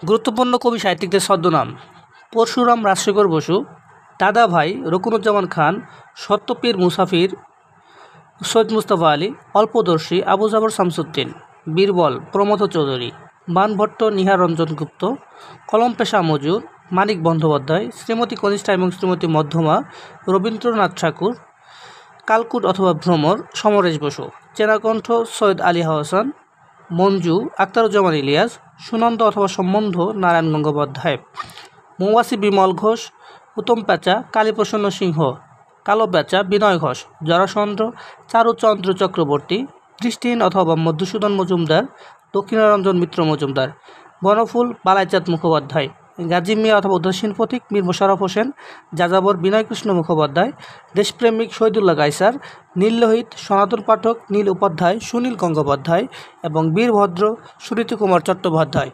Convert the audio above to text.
গুরুত্বপূর্ণ কবি সাহিত্যিকদের ছদ্মনাম: পরশুরাম রাজশেখর বসু, দাদাভাই রুকনুজ্জামান খান, সত্যপীর মুসাফির, সৈয়দ মুজতবা আলী, অল্পদর্শী আবু জাফর শামসুদ্দিন, বীরবল প্রমথ চৌধুরী, বাণভট্ট নিহার রঞ্জন গুপ্ত, কলম-পেশা মজুর, মানিক বন্দ্যোপাধ্যায়, শ্রীমতী কনিষ্ঠা এবং শ্রীমতী মধ্যমা, রবীন্দ্রনাথ ঠাকুর, কালকুট অথবা ভ্রমর সমরেশ বসু, চেনাকণ্ঠ সৈয়দ আলী আহসান, মঞ্জু আখতারুজ্জামান ইলিয়াস, সুনন্দ অথবা সম্বন্ধ নারায়ণ গঙ্গোপাধ্যায়, মৌমাছি বিমল ঘোষ, উত্তম প্যাঁচা কালীপ্রসন্ন সিংহ, কালো প্যাঁচা বিনয় ঘোষ, জরাসন্ধ চারুচন্দ্র চক্রবর্তী, দৃষ্টিহীন অথবা মধুসূদন মজুমদার, দক্ষিণারঞ্জন মিত্র মজুমদার, বনফুল বালাইচাঁদ মুখোপাধ্যায়, গাজী মিয়া অথবা উদাসীন প্রতীক মীর মোশাররফ হোসেন, যাযাবর বিনয়কৃষ্ণ মুখোপাধ্যায়, দেশপ্রেমিক শহীদুল্লাহ কায়সার, নীললোহিত সনাতন পাঠক নীল উপাধ্যায় সুনীল গঙ্গোপাধ্যায় এবং বীরভদ্র সুনীতিকুমার চট্টোপাধ্যায়।